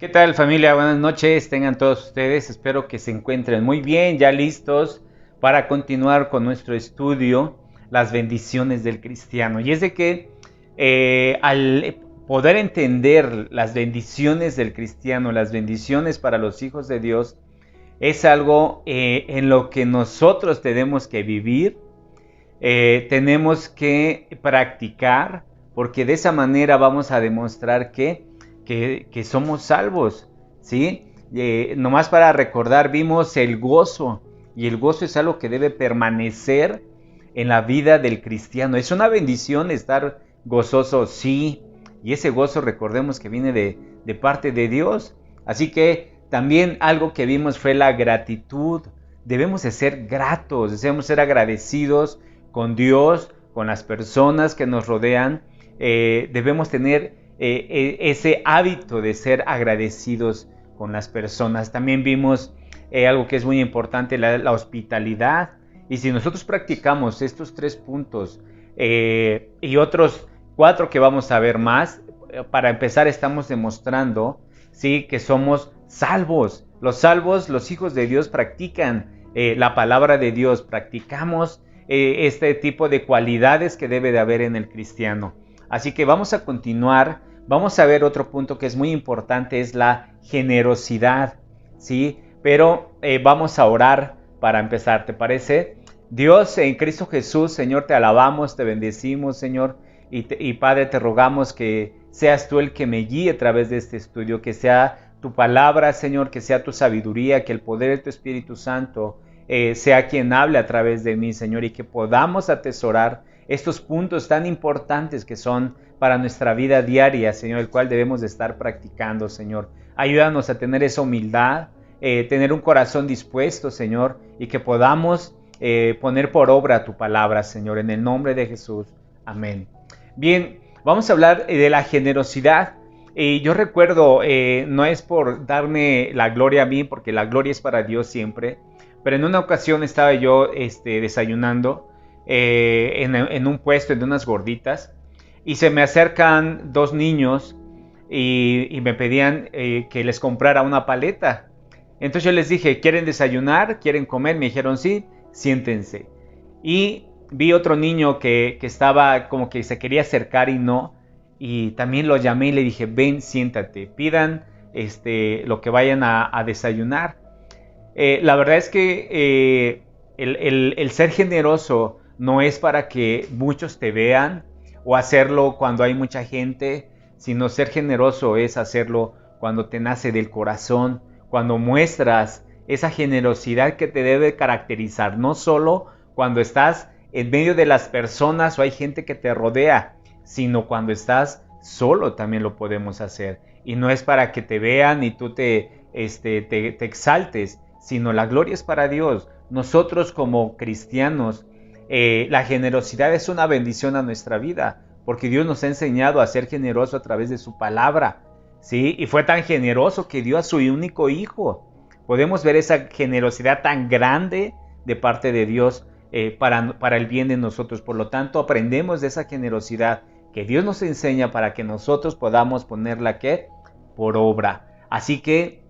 ¿Qué tal, familia? Buenas noches, tengan todos ustedes. Espero que se encuentren muy bien, ya listos para continuar con nuestro estudio, las bendiciones del cristiano. Y es de que al poder entender las bendiciones del cristiano, las bendiciones para los hijos de Dios, es algo en lo que nosotros tenemos que vivir, tenemos que practicar, porque de esa manera vamos a demostrar que somos salvos, ¿sí? Nomás para recordar, vimos el gozo, y el gozo es algo que debe permanecer en la vida del cristiano. Es una bendición estar gozoso, sí, y ese gozo recordemos que viene de parte de Dios. Así que también algo que vimos fue la gratitud. Debemos de ser gratos, debemos ser agradecidos con Dios, con las personas que nos rodean. Debemos tener ese hábito de ser agradecidos con las personas. También vimos algo que es muy importante, la hospitalidad. Y si nosotros practicamos estos 3 puntos y otros 4 que vamos a ver más, para empezar estamos demostrando, ¿sí?, que somos salvos. Los salvos, los hijos de Dios, practican la palabra de Dios, practicamos este tipo de cualidades que debe de haber en el cristiano. Así que vamos a continuar, vamos a ver otro punto que es muy importante, es la generosidad, ¿sí? Pero vamos a orar para empezar, ¿te parece? Dios, en Cristo Jesús, Señor, te alabamos, te bendecimos, Señor, y Padre, te rogamos que seas tú el que me guíe a través de este estudio, que sea tu palabra, Señor, que sea tu sabiduría, que el poder de tu Espíritu Santo sea quien hable a través de mí, Señor, y que podamos atesorar estos puntos tan importantes que son para nuestra vida diaria, Señor, el cual debemos de estar practicando, Señor. Ayúdanos a tener esa humildad, tener un corazón dispuesto, Señor, y que podamos poner por obra tu palabra, Señor, en el nombre de Jesús. Amén. Bien, vamos a hablar de la generosidad. Yo recuerdo, no es por darme la gloria a mí, porque la gloria es para Dios siempre, pero en una ocasión estaba yo desayunando en un puesto de unas gorditas, y se me acercan 2 niños y me pedían que les comprara una paleta. Entonces yo les dije, ¿quieren desayunar? ¿Quieren comer? Me dijeron, sí, siéntense. Y vi otro niño que estaba como que se quería acercar y no, y también lo llamé y le dije, ven, siéntate, pidan lo que vayan a desayunar. La verdad es que el ser generoso no es para que muchos te vean o hacerlo cuando hay mucha gente, sino ser generoso es hacerlo cuando te nace del corazón, cuando muestras esa generosidad que te debe caracterizar, no solo cuando estás en medio de las personas o hay gente que te rodea, sino cuando estás solo también lo podemos hacer. Y no es para que te vean y tú te exaltes, sino la gloria es para Dios. Nosotros como cristianos, la generosidad es una bendición a nuestra vida, porque Dios nos ha enseñado a ser generoso a través de su palabra, ¿sí? Y fue tan generoso que dio a su único hijo. Podemos ver esa generosidad tan grande de parte de Dios para el bien de nosotros. Por lo tanto, aprendemos de esa generosidad que Dios nos enseña para que nosotros podamos ponerla ¿qué? Por obra. Así que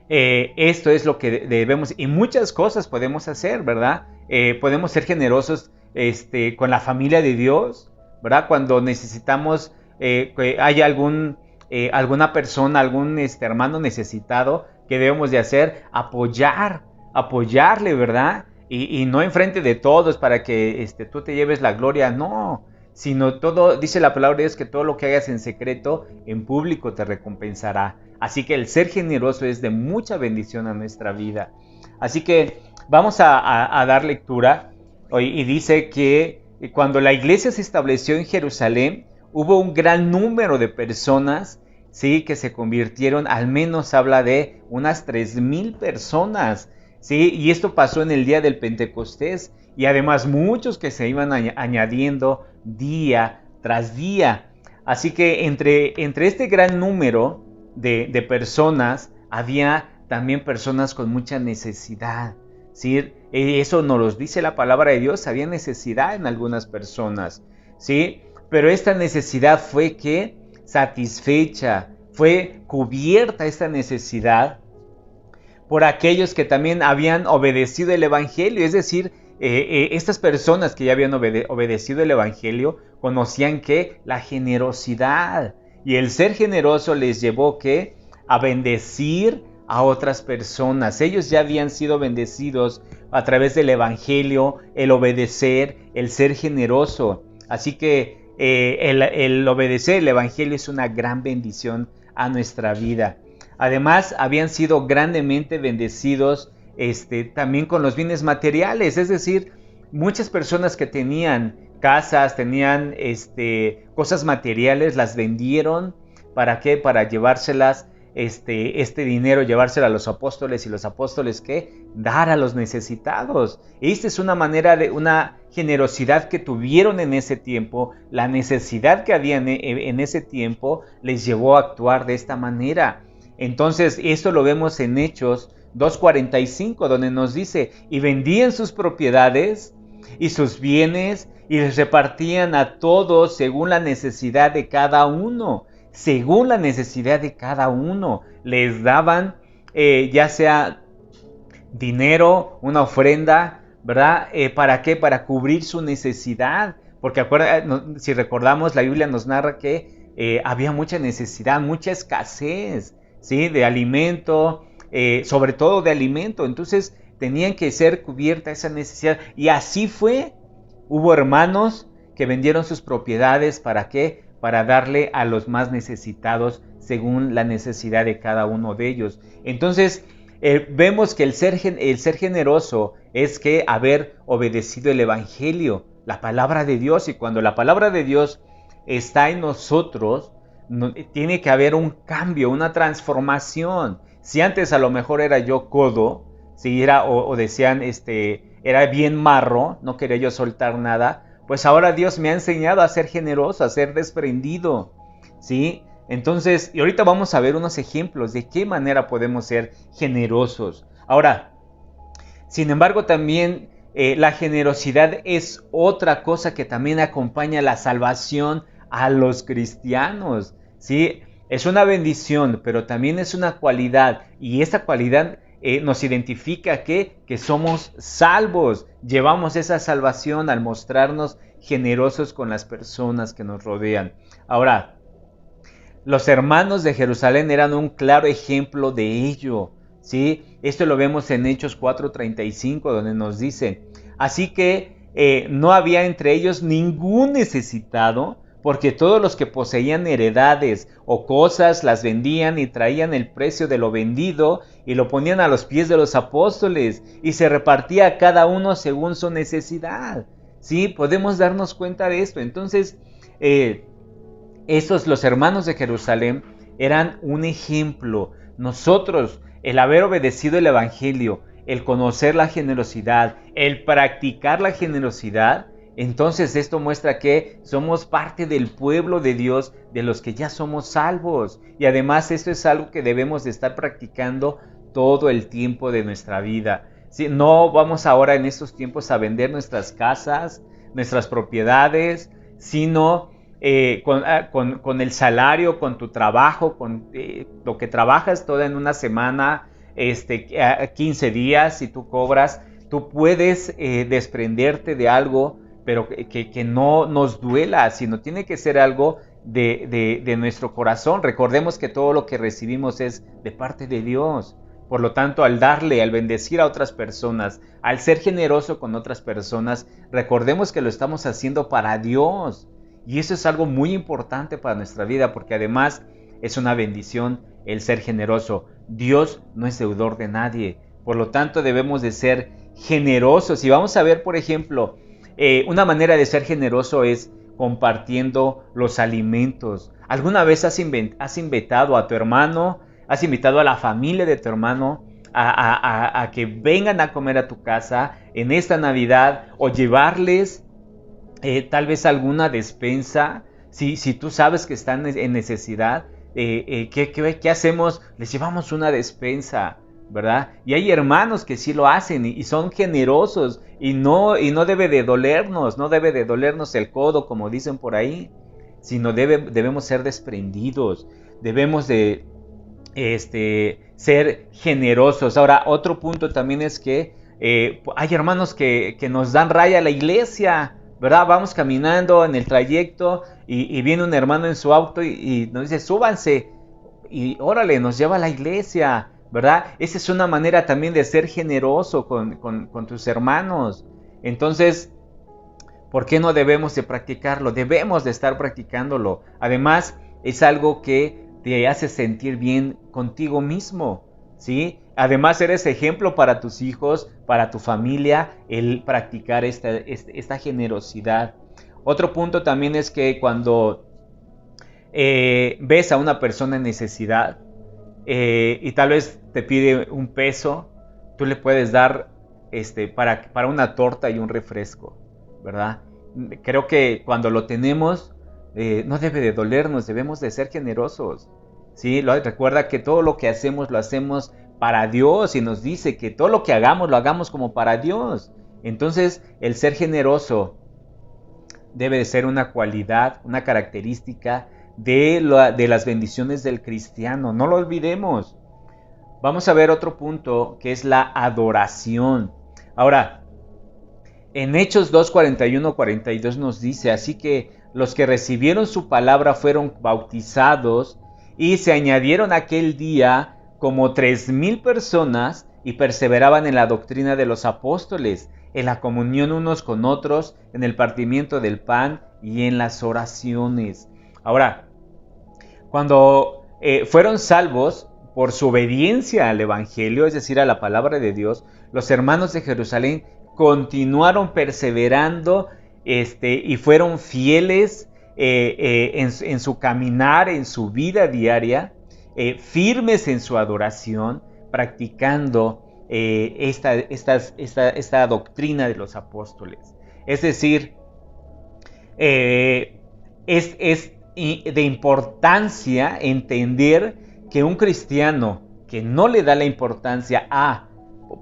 esto es lo que debemos, y muchas cosas podemos hacer, ¿verdad? Podemos ser generosos con la familia de Dios, ¿verdad? Cuando necesitamos que haya alguna persona, algún hermano necesitado, ¿qué debemos de hacer? Apoyarle, ¿verdad? Y no enfrente de todos para que tú te lleves la gloria, no, sino todo, dice la palabra de Dios, que todo lo que hagas en secreto, en público te recompensará. Así que el ser generoso es de mucha bendición a nuestra vida. Así que vamos a dar lectura, y dice que cuando la iglesia se estableció en Jerusalén, hubo un gran número de personas, ¿sí?, que se convirtieron, al menos habla de unas 3,000 personas, ¿sí? Y esto pasó en el día del Pentecostés, y además muchos que se iban añadiendo día tras día. Así que entre este gran número de personas, había también personas con mucha necesidad, ¿sí? Eso nos lo dice la palabra de Dios, había necesidad en algunas personas, ¿sí? Pero esta necesidad fue que satisfecha, fue cubierta esta necesidad por aquellos que también habían obedecido el Evangelio. Es decir, estas personas que ya habían obedecido el Evangelio conocían que la generosidad y el ser generoso les llevó que a bendecir a otras personas. Ellos ya habían sido bendecidos a través del Evangelio, el obedecer, el ser generoso. Así que el obedecer el Evangelio es una gran bendición a nuestra vida. Además, habían sido grandemente bendecidos también con los bienes materiales. Es decir, muchas personas que tenían casas, tenían cosas materiales, las vendieron. ¿Para qué? Para llevárselas, este dinero, llevárselo a los apóstoles, y los apóstoles, ¿qué? Dar a los necesitados. Esta es una manera de una generosidad que tuvieron en ese tiempo. La necesidad que había en ese tiempo les llevó a actuar de esta manera. Entonces, esto lo vemos en Hechos 2:45, donde nos dice: y vendían sus propiedades y sus bienes y les repartían a todos según la necesidad de cada uno. Según la necesidad de cada uno. Les daban ya sea dinero, una ofrenda, ¿verdad? ¿Para qué? Para cubrir su necesidad. Porque si recordamos, la Biblia nos narra que había mucha necesidad, mucha escasez, ¿sí? De alimento, sobre todo de alimento. Entonces tenían que ser cubierta esa necesidad. Y así fue. Hubo hermanos que vendieron sus propiedades. ¿Para qué? Para darle a los más necesitados según la necesidad de cada uno de ellos. Entonces, vemos que el ser generoso es que haber obedecido el Evangelio, la palabra de Dios. Y cuando la palabra de Dios está en nosotros, tiene que haber un cambio, una transformación. Si antes a lo mejor era yo codo, si era, o decían, era bien marro, no quería yo soltar nada, pues ahora Dios me ha enseñado a ser generoso, a ser desprendido, ¿sí? Entonces, y ahorita vamos a ver unos ejemplos de qué manera podemos ser generosos. Ahora, sin embargo, también la generosidad es otra cosa que también acompaña la salvación a los cristianos, ¿sí? Es una bendición, pero también es una cualidad, y esta cualidad nos identifica que somos salvos. Llevamos esa salvación al mostrarnos generosos con las personas que nos rodean. Ahora, los hermanos de Jerusalén eran un claro ejemplo de ello, ¿sí? Esto lo vemos en Hechos 4:35, donde nos dice: así que no había entre ellos ningún necesitado, porque todos los que poseían heredades o cosas las vendían y traían el precio de lo vendido y lo ponían a los pies de los apóstoles, y se repartía a cada uno según su necesidad. ¿Sí? Podemos darnos cuenta de esto. Entonces, los hermanos de Jerusalén eran un ejemplo. Nosotros, el haber obedecido el Evangelio, el conocer la generosidad, el practicar la generosidad, entonces esto muestra que somos parte del pueblo de Dios, de los que ya somos salvos. Y además esto es algo que debemos de estar practicando todo el tiempo de nuestra vida. ¿Sí? No vamos ahora en estos tiempos a vender nuestras casas, nuestras propiedades, sino con el salario, con tu trabajo, con lo que trabajas toda en una semana, 15 días, si tú cobras, tú puedes desprenderte de algo, pero que no nos duela, sino tiene que ser algo de nuestro corazón. Recordemos que todo lo que recibimos es de parte de Dios. Por lo tanto, al bendecir a otras personas, al ser generoso con otras personas, recordemos que lo estamos haciendo para Dios. Y eso es algo muy importante para nuestra vida, porque además es una bendición el ser generoso. Dios no es deudor de nadie. Por lo tanto, debemos de ser generosos. Y vamos a ver, por ejemplo, una manera de ser generoso es compartiendo los alimentos. ¿Alguna vez has invitado a tu hermano, has invitado a la familia de tu hermano a que vengan a comer a tu casa en esta Navidad, o llevarles tal vez alguna despensa? Si tú sabes que están en necesidad, ¿qué hacemos? Les llevamos una despensa, ¿verdad? Y hay hermanos que sí lo hacen y son generosos, y no debe de dolernos, no debe de dolernos el codo, como dicen por ahí, sino debemos ser desprendidos. debemos de ser generosos. Ahora, otro punto también es que hay hermanos que nos dan raya a la iglesia, ¿verdad? Vamos caminando en el trayecto y viene un hermano en su auto y nos dice, súbanse, y órale, nos lleva a la iglesia, ¿verdad? Esa es una manera también de ser generoso con tus hermanos. Entonces, ¿por qué no debemos de practicarlo? Debemos de estar practicándolo. Además, es algo que te hace sentir bien contigo mismo, ¿sí? Además, eres ejemplo para tus hijos, para tu familia, el practicar esta generosidad. Otro punto también es que cuando ves a una persona en necesidad y tal vez te pide un peso, tú le puedes dar para una torta y un refresco, ¿verdad? Creo que cuando lo tenemos no debe de dolernos, debemos de ser generosos, ¿sí? Recuerda que todo lo que hacemos lo hacemos para Dios y nos dice que todo lo que hagamos lo hagamos como para Dios. Entonces el ser generoso debe de ser una cualidad, una característica de las bendiciones del cristiano. No lo olvidemos. Vamos a ver otro punto que es la adoración. Ahora, en Hechos 2, 41, 42 nos dice, así que los que recibieron su palabra fueron bautizados y se añadieron aquel día como 3,000 personas y perseveraban en la doctrina de los apóstoles, en la comunión unos con otros, en el partimiento del pan y en las oraciones. Ahora, cuando fueron salvos por su obediencia al Evangelio, es decir, a la palabra de Dios, los hermanos de Jerusalén continuaron perseverando y fueron fieles en su caminar, en su vida diaria, firmes en su adoración, practicando esta doctrina de los apóstoles. Es decir, es de importancia entender que un cristiano que no le da la importancia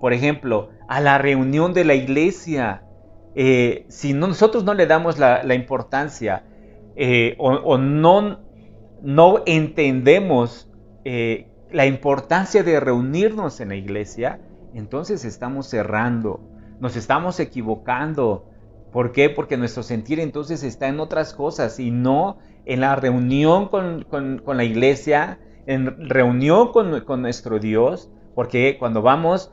por ejemplo, a la reunión de la iglesia, si nosotros no le damos la importancia o no entendemos la importancia de reunirnos en la iglesia, entonces estamos cerrando, nos estamos equivocando. ¿Por qué? Porque nuestro sentir entonces está en otras cosas y no en la reunión con la iglesia, en reunión con nuestro Dios, porque cuando vamos,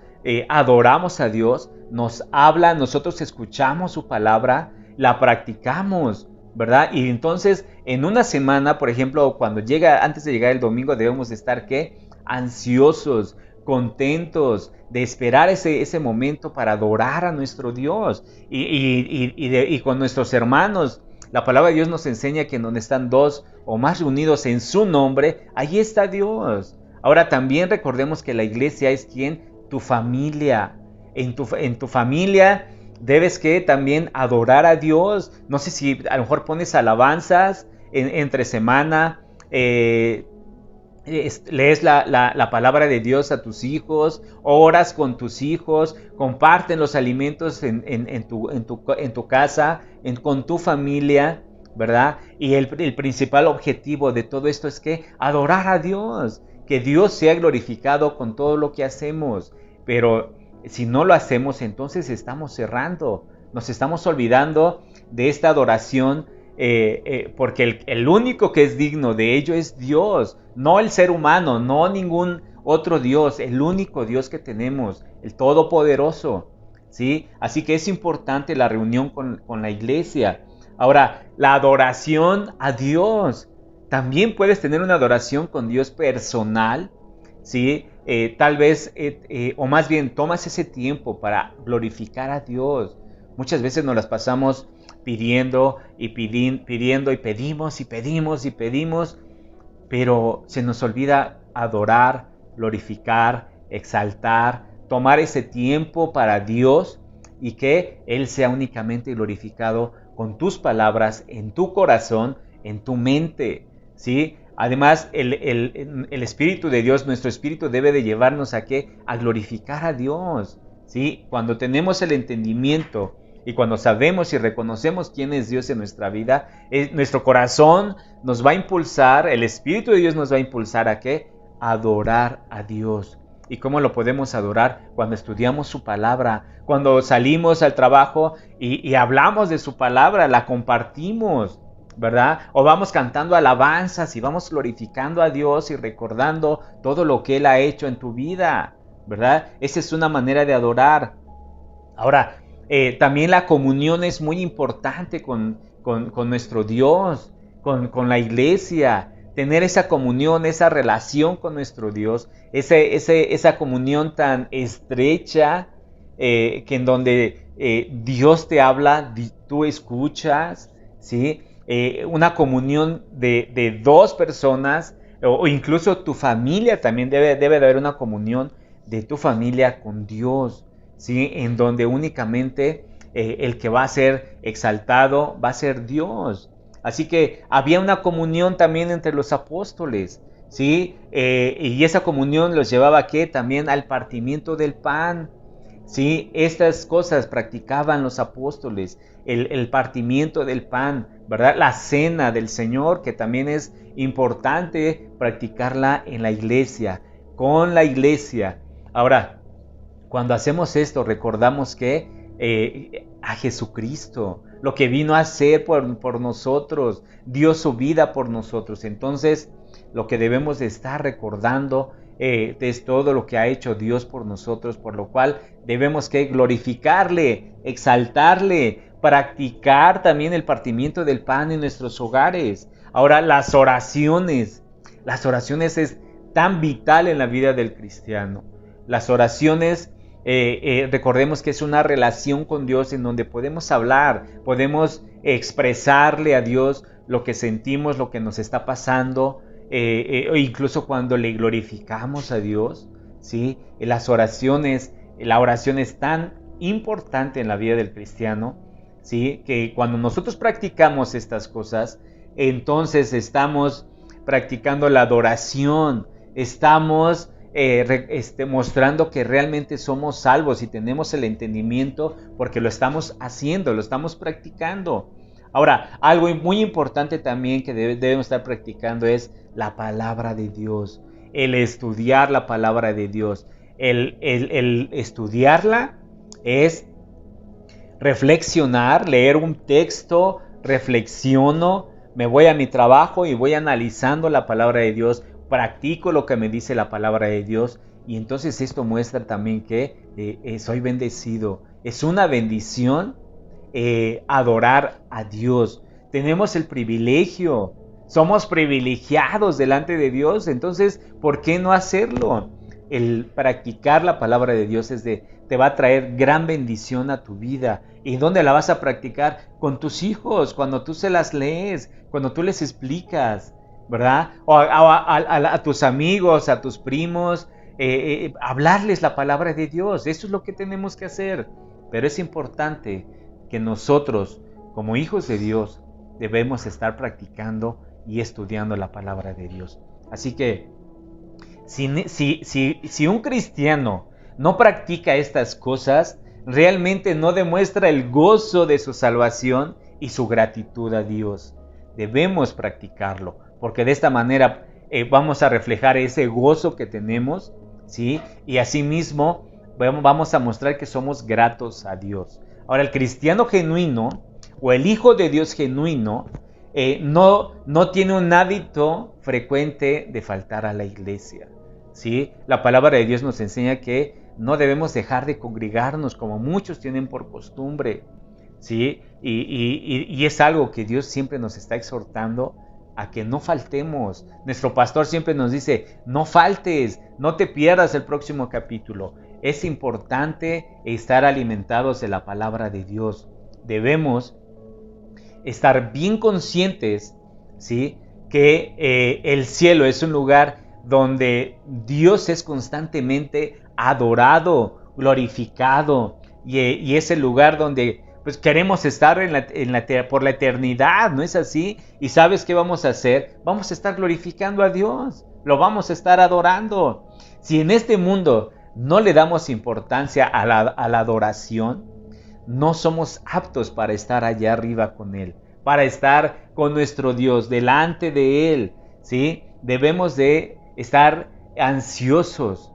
adoramos a Dios, nos habla, nosotros escuchamos su palabra, la practicamos, ¿verdad? Y entonces en una semana, por ejemplo, antes de llegar el domingo, debemos de estar ¿qué? Ansiosos, contentos de esperar ese momento para adorar a nuestro Dios y con nuestros hermanos. La palabra de Dios nos enseña que donde están dos o más reunidos en su nombre, allí está Dios. Ahora también recordemos que la iglesia es ¿quién? Tu familia. En tu familia debes que también adorar a Dios. No sé si a lo mejor pones alabanzas entre semana, lees la palabra de Dios a tus hijos, oras con tus hijos, comparten los alimentos en tu casa, con tu familia, ¿verdad? Y el principal objetivo de todo esto es que adorar a Dios, que Dios sea glorificado con todo lo que hacemos. Pero si no lo hacemos, entonces estamos cerrando, nos estamos olvidando de esta adoración, porque el único que es digno de ello es Dios, no el ser humano, no ningún otro Dios, el único Dios que tenemos, el Todopoderoso, ¿sí? Así que es importante la reunión con la iglesia. Ahora, la adoración a Dios, también puedes tener una adoración con Dios personal, ¿sí? Tal vez, o más bien, tomas ese tiempo para glorificar a Dios. Muchas veces nos las pasamos pidiendo y pidiendo y pedimos y pedimos y pedimos, pero se nos olvida adorar, glorificar, exaltar, tomar ese tiempo para Dios y que Él sea únicamente glorificado con tus palabras, en tu corazón, en tu mente, ¿sí? Además, el Espíritu de Dios, nuestro Espíritu debe de llevarnos a ¿qué? A glorificar a Dios, ¿sí? Cuando tenemos el entendimiento Y cuando sabemos y reconocemos quién es Dios en nuestra vida, nuestro corazón nos va a impulsar, el Espíritu de Dios nos va a impulsar ¿a qué? A adorar a Dios. ¿Y cómo lo podemos adorar? Cuando estudiamos su palabra, cuando salimos al trabajo y hablamos de su palabra, la compartimos, ¿verdad? O vamos cantando alabanzas y vamos glorificando a Dios y recordando todo lo que Él ha hecho en tu vida, ¿verdad? Esa es una manera de adorar. Ahora, también la comunión es muy importante con nuestro Dios, con la iglesia. Tener esa comunión, esa relación con nuestro Dios, esa comunión tan estrecha, que en donde Dios te habla, tú escuchas, ¿sí? Una comunión de dos personas, o incluso tu familia también debe de haber una comunión de tu familia con Dios, ¿sí? En donde únicamente el que va a ser exaltado va a ser Dios. Así que había una comunión también entre los apóstoles, ¿sí? Y esa comunión los llevaba ¿a qué? También al partimiento del pan, ¿sí? Estas cosas practicaban los apóstoles, el partimiento del pan, ¿verdad? La cena del Señor, que también es importante practicarla en la iglesia, con la iglesia. Ahora, cuando hacemos esto, recordamos que a Jesucristo, lo que vino a hacer por nosotros, dio su vida por nosotros. Entonces, lo que debemos de estar recordando es todo lo que ha hecho Dios por nosotros, por lo cual debemos que glorificarle, exaltarle, practicar también el partimiento del pan en nuestros hogares. Ahora, las oraciones es tan vital en la vida del cristiano. Las oraciones, recordemos que es una relación con Dios en donde podemos hablar, podemos expresarle a Dios lo que sentimos, lo que nos está pasando, o incluso cuando le glorificamos a Dios, ¿sí? La oración es tan importante en la vida del cristiano, ¿sí? Que cuando nosotros practicamos estas cosas, entonces estamos practicando la adoración, estamos mostrando que realmente somos salvos y tenemos el entendimiento porque lo estamos haciendo, lo estamos practicando. Ahora, algo muy importante también que debemos estar practicando es la palabra de Dios, el estudiar la palabra de Dios. El estudiarla es reflexionar, leer un texto, reflexiono, me voy a mi trabajo y voy analizando la palabra de Dios, practico lo que me dice la palabra de Dios, y entonces esto muestra también que soy bendecido. Es una bendición adorar a Dios. Tenemos el privilegio, somos privilegiados delante de Dios, entonces ¿por qué no hacerlo? El practicar la palabra de Dios te va a traer gran bendición a tu vida. ¿Y dónde la vas a practicar? Con tus hijos, cuando tú se las lees, cuando tú les explicas, ¿verdad? O a tus amigos, a tus primos, hablarles la palabra de Dios. Eso es lo que tenemos que hacer. Pero es importante que nosotros, como hijos de Dios, debemos estar practicando y estudiando la palabra de Dios. Así que, si un cristiano no practica estas cosas, realmente no demuestra el gozo de su salvación y su gratitud a Dios. Debemos practicarlo, porque de esta manera vamos a reflejar ese gozo que tenemos, ¿sí? Y asimismo vamos a mostrar que somos gratos a Dios. Ahora, el cristiano genuino o el hijo de Dios genuino no tiene un hábito frecuente de faltar a la iglesia, ¿sí? La palabra de Dios nos enseña que no debemos dejar de congregarnos como muchos tienen por costumbre, ¿sí? Y es algo que Dios siempre nos está exhortando a que no faltemos. Nuestro pastor siempre nos dice, no faltes, no te pierdas el próximo capítulo. Es importante estar alimentados de la palabra de Dios. Debemos estar bien conscientes, ¿sí? Que el cielo es un lugar donde Dios es constantemente adorado, glorificado, y es el lugar donde pues queremos estar por la eternidad, ¿no es así? ¿Y sabes qué vamos a hacer? Vamos a estar glorificando a Dios, lo vamos a estar adorando. Si en este mundo no le damos importancia a la adoración, no somos aptos para estar allá arriba con Él, para estar con nuestro Dios, delante de Él, ¿sí? Debemos de estar ansiosos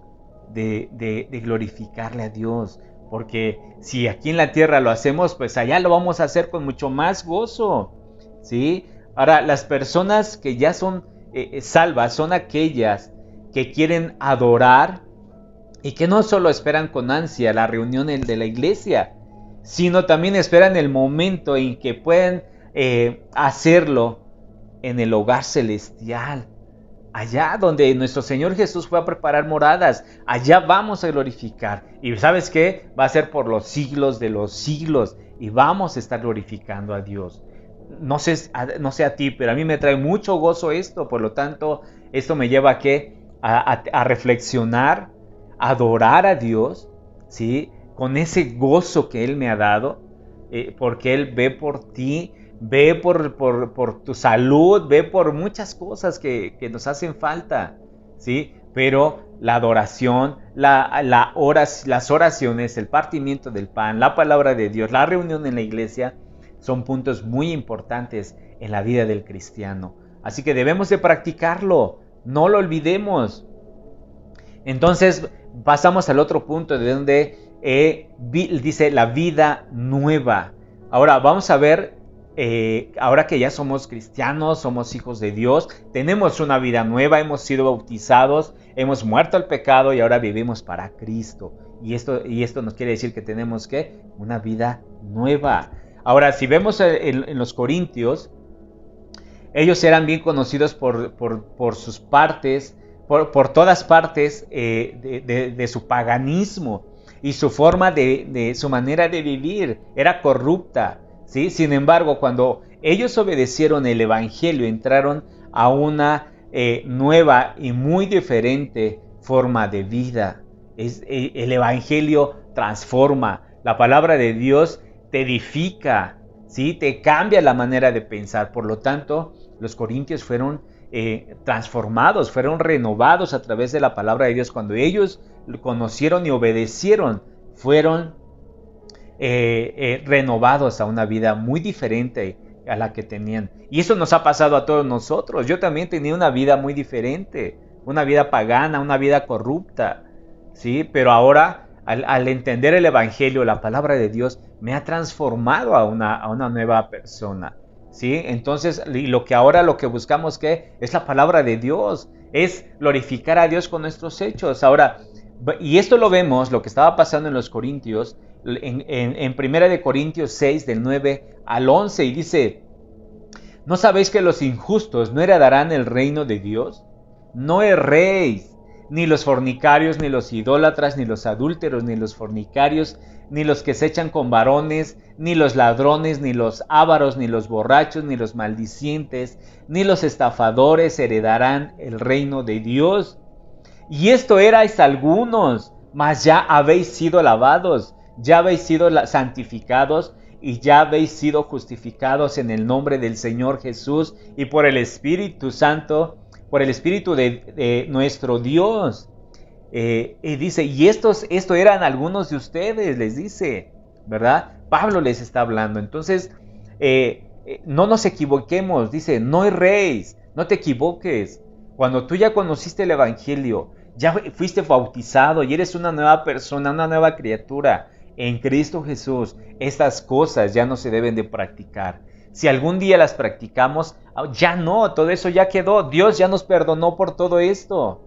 de glorificarle a Dios, porque si aquí en la tierra lo hacemos, pues allá lo vamos a hacer con mucho más gozo, ¿sí? Ahora, las personas que ya son salvas son aquellas que quieren adorar y que no solo esperan con ansia la reunión de la iglesia, sino también esperan el momento en que pueden hacerlo en el hogar celestial. Allá donde nuestro Señor Jesús fue a preparar moradas, allá vamos a glorificar. Y ¿sabes qué? Va a ser por los siglos de los siglos y vamos a estar glorificando a Dios. No sé a ti, pero a mí me trae mucho gozo esto. Por lo tanto, esto me lleva a reflexionar, a adorar a Dios, ¿sí? Con ese gozo que Él me ha dado, porque Él ve por ti, ve por tu salud, ve por muchas cosas que nos hacen falta, ¿sí? Pero la adoración, las oraciones, el partimiento del pan, la palabra de Dios, la reunión en la iglesia, son puntos muy importantes en la vida del cristiano. Así que debemos de practicarlo, no lo olvidemos. Entonces pasamos al otro punto de donde dice la vida nueva. Ahora vamos a ver, ahora que ya somos cristianos, somos hijos de Dios, tenemos una vida nueva, hemos sido bautizados, hemos muerto al pecado y ahora vivimos para Cristo. Y esto nos quiere decir que tenemos una vida nueva. Ahora, si vemos en los Corintios, ellos eran bien conocidos por sus partes, por todas partes de su paganismo, y su forma su manera de vivir era corrupta, ¿sí? Sin embargo, cuando ellos obedecieron el Evangelio, entraron a una nueva y muy diferente forma de vida. El Evangelio transforma, la palabra de Dios te edifica, ¿sí? Te cambia la manera de pensar. Por lo tanto, los corintios fueron transformados, fueron renovados a través de la palabra de Dios. Cuando ellos conocieron y obedecieron, fueron renovados a una vida muy diferente a la que tenían. Y eso nos ha pasado a todos nosotros. Yo también tenía una vida muy diferente, una vida pagana, una vida corrupta, ¿sí? Pero ahora, al entender el Evangelio, la palabra de Dios, me ha transformado a una nueva persona, ¿sí? Entonces, lo que buscamos es la palabra de Dios, es glorificar a Dios con nuestros hechos. Ahora, y esto lo vemos, lo que estaba pasando en los Corintios, en 1 Corintios 6, del 9 al 11, y dice: ¿no sabéis que los injustos no heredarán el reino de Dios? No erréis. Ni los fornicarios, ni los idólatras, ni los adúlteros, ni los fornicarios, ni los que se echan con varones, ni los ladrones, ni los ávaros, ni los borrachos, ni los maldicientes, ni los estafadores heredarán el reino de Dios. Y esto erais algunos, mas ya habéis sido lavados, ya habéis sido santificados, y ya habéis sido justificados en el nombre del Señor Jesús y por el Espíritu Santo, por el Espíritu de nuestro Dios. Y dice, y esto eran algunos de ustedes, les dice, ¿verdad? Pablo les está hablando. Entonces, no nos equivoquemos, dice, no erréis, no te equivoques. Cuando tú ya conociste el Evangelio, ya fuiste bautizado y eres una nueva persona, una nueva criatura en Cristo Jesús, estas cosas ya no se deben de practicar. Si algún día las practicamos, ya no, todo eso ya quedó. Dios ya nos perdonó por todo esto.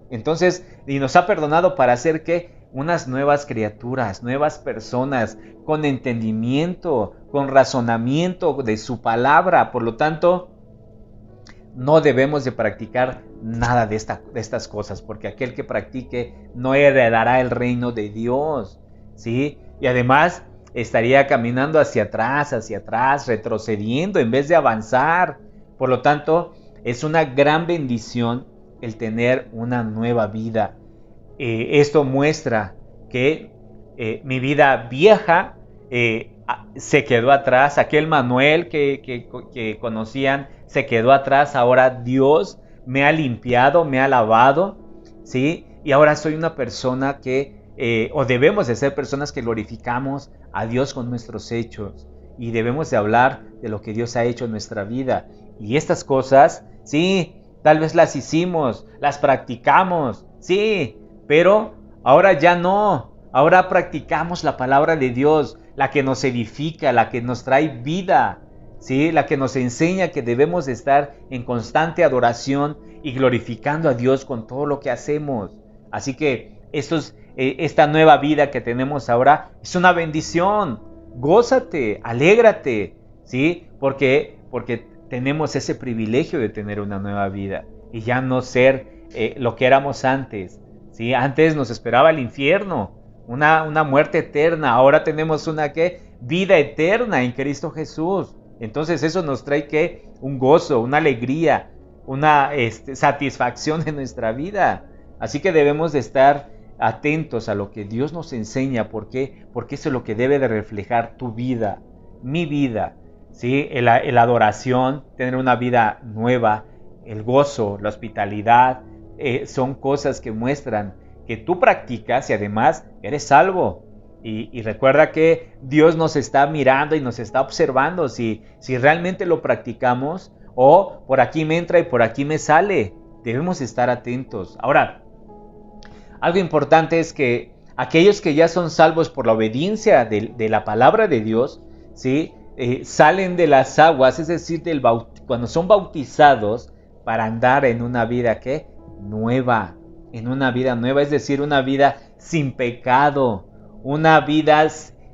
Entonces, y nos ha perdonado para hacer unas nuevas criaturas, nuevas personas, con entendimiento, con razonamiento de su palabra. Por lo tanto, no debemos de practicar nada de estas cosas, porque aquel que practique no heredará el reino de Dios, ¿sí? Y además estaría caminando hacia atrás, retrocediendo en vez de avanzar. Por lo tanto, es una gran bendición el tener una nueva vida. Esto muestra que mi vida vieja se quedó atrás. Aquel Manuel que conocían se quedó atrás. Ahora Dios me ha limpiado, me ha lavado, ¿sí? Y ahora soy una persona o debemos de ser personas que glorificamos a Dios con nuestros hechos y debemos de hablar de lo que Dios ha hecho en nuestra vida. Y estas cosas, sí, tal vez las hicimos, las practicamos, sí, pero ahora ya no. Ahora practicamos la palabra de Dios, la que nos edifica, la que nos trae vida, ¿sí? La que nos enseña que debemos de estar en constante adoración y glorificando a Dios con todo lo que hacemos. Así que esta nueva vida que tenemos ahora es una bendición. Gózate, alégrate, ¿sí? Porque tenemos ese privilegio de tener una nueva vida y ya no ser lo que éramos antes, ¿sí? Antes nos esperaba el infierno, una muerte eterna. Ahora tenemos una vida eterna en Cristo Jesús. Entonces eso nos trae un gozo, una alegría, una satisfacción en nuestra vida. Así que debemos de estar atentos a lo que Dios nos enseña. ¿Por qué? Porque eso es lo que debe de reflejar tu vida, mi vida, ¿sí? La adoración, tener una vida nueva, el gozo, la hospitalidad, son cosas que muestran que tú practicas y además eres salvo. Y recuerda que Dios nos está mirando y nos está observando si realmente lo practicamos o por aquí me entra y por aquí me sale. Debemos estar atentos. Ahora, algo importante es que aquellos que ya son salvos por la obediencia de la palabra de Dios, ¿sí? Salen de las aguas, es decir, cuando son bautizados para andar en una vida nueva, es decir, una vida sin pecado, una vida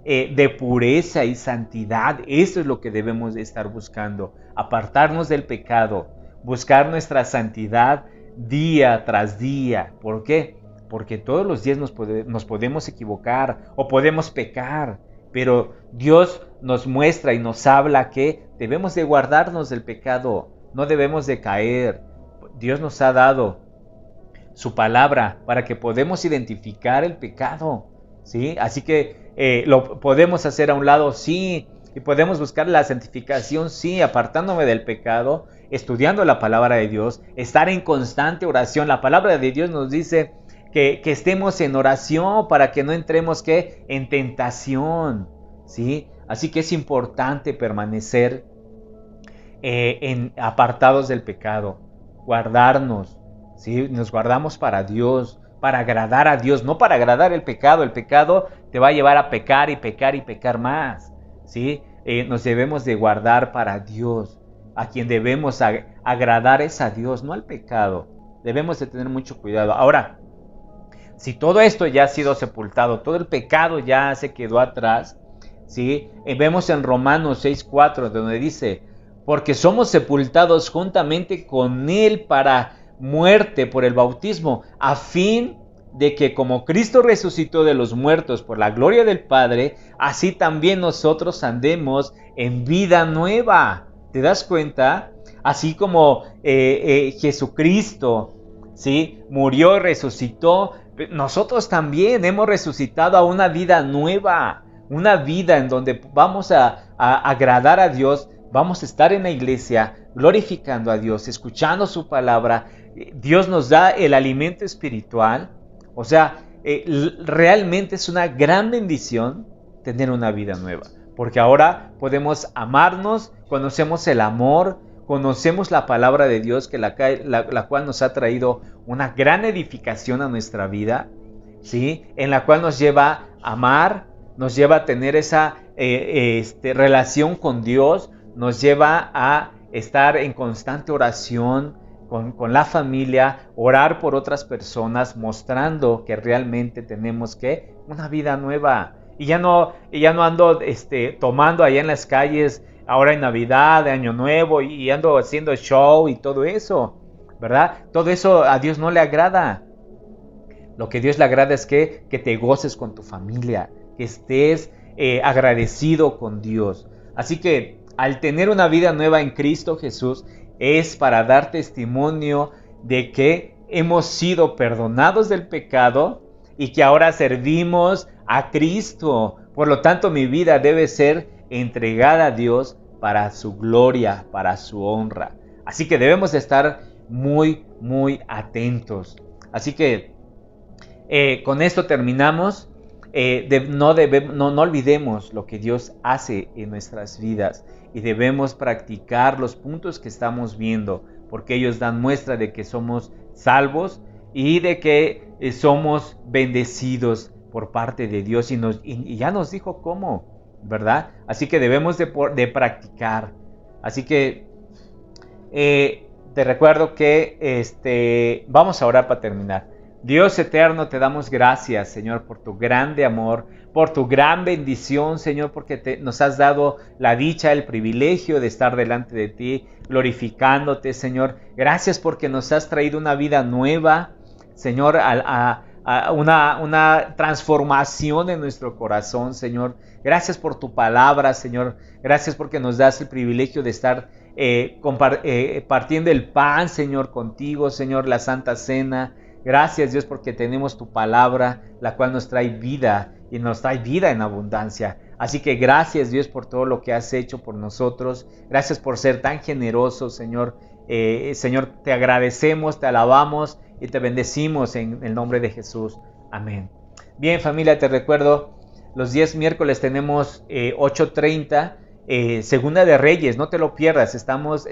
de pureza y santidad. Eso es lo que debemos de estar buscando, apartarnos del pecado, buscar nuestra santidad día tras día. ¿Por qué? Porque todos los días nos podemos equivocar o podemos pecar, pero Dios nos muestra y nos habla que debemos de guardarnos del pecado, no debemos de caer. Dios nos ha dado su palabra para que podamos identificar el pecado, ¿sí? Así que lo podemos hacer a un lado, sí, y podemos buscar la santificación, sí, apartándome del pecado, estudiando la palabra de Dios, estar en constante oración. La palabra de Dios nos dice que estemos en oración para que no entremos en tentación, ¿sí? Así que es importante permanecer apartados del pecado, guardarnos, ¿sí? Nos guardamos para Dios, para agradar a Dios, no para agradar el pecado. El pecado te va a llevar a pecar y pecar y pecar más, ¿sí? Nos debemos de guardar para Dios. A quien debemos agradar es a Dios, no al pecado. Debemos de tener mucho cuidado. Ahora, si todo esto ya ha sido sepultado, todo el pecado ya se quedó atrás, ¿sí? Vemos en Romanos 6:4, donde dice: porque somos sepultados juntamente con Él para muerte por el bautismo, a fin de que como Cristo resucitó de los muertos por la gloria del Padre, así también nosotros andemos en vida nueva. ¿Te das cuenta? Así como Jesucristo, ¿sí?, murió y resucitó, nosotros también hemos resucitado a una vida nueva, una vida en donde vamos a agradar a Dios. Vamos a estar en la iglesia glorificando a Dios, escuchando su palabra. Dios nos da el alimento espiritual. O sea, realmente es una gran bendición tener una vida nueva, porque ahora podemos amarnos, conocemos el amor, conocemos la palabra de Dios, la cual nos ha traído una gran edificación a nuestra vida, ¿sí? En la cual nos lleva a amar, nos lleva a tener esa relación con Dios, nos lleva a estar en constante oración con la familia, orar por otras personas, mostrando que realmente tenemos una vida nueva. Y ya no ando tomando allá en las calles ahora en Navidad, de Año Nuevo, y ando haciendo show y todo eso, ¿verdad? Todo eso a Dios no le agrada. Lo que a Dios le agrada es que te goces con tu familia, que estés agradecido con Dios. Así que al tener una vida nueva en Cristo Jesús, es para dar testimonio de que hemos sido perdonados del pecado y que ahora servimos a Cristo. Por lo tanto, mi vida debe ser entregada a Dios para su gloria, para su honra. Así que debemos de estar muy, muy atentos. Así que con esto terminamos. no olvidemos lo que Dios hace en nuestras vidas y debemos practicar los puntos que estamos viendo, porque ellos dan muestra de que somos salvos y de que somos bendecidos por parte de Dios y ya nos dijo cómo, ¿verdad? Así que debemos de practicar. Así que te recuerdo que vamos a orar para terminar. Dios eterno, te damos gracias, Señor, por tu grande amor, por tu gran bendición, Señor, porque nos has dado la dicha, el privilegio de estar delante de ti, glorificándote, Señor. Gracias porque nos has traído una vida nueva, Señor, a una transformación en nuestro corazón, Señor. Gracias por tu palabra, Señor. Gracias porque nos das el privilegio de estar partiendo el pan, Señor, contigo, Señor, la Santa Cena. Gracias, Dios, porque tenemos tu palabra, la cual nos trae vida y nos trae vida en abundancia. Así que gracias, Dios, por todo lo que has hecho por nosotros. Gracias por ser tan generoso, Señor. Señor, te agradecemos, te alabamos y te bendecimos en el nombre de Jesús. Amén. Bien, familia, te recuerdo, los 10 miércoles tenemos 8:30, Segunda de Reyes, no te lo pierdas. Estamos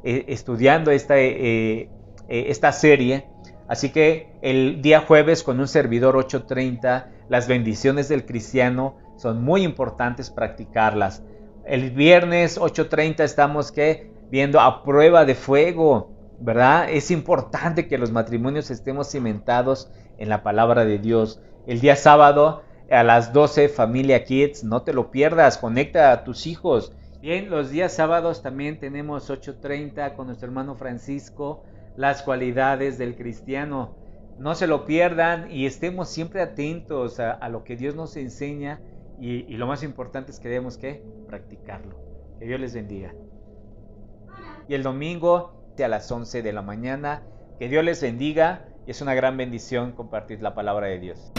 estudiando esta serie. Así que el día jueves con un servidor 8:30, las bendiciones del cristiano son muy importantes practicarlas. El viernes 8:30 estamos viendo a prueba de fuego, ¿verdad? Es importante que los matrimonios estemos cimentados en la palabra de Dios. El día sábado a las 12, Familia Kids, no te lo pierdas, conecta a tus hijos. Bien, los días sábados también tenemos 8:30 con nuestro hermano Francisco, las cualidades del cristiano. No se lo pierdan y estemos siempre atentos a lo que Dios nos enseña y lo más importante es que debemos practicarlo. Que Dios les bendiga. Y el domingo a las 11 de la mañana, que Dios les bendiga y es una gran bendición compartir la palabra de Dios.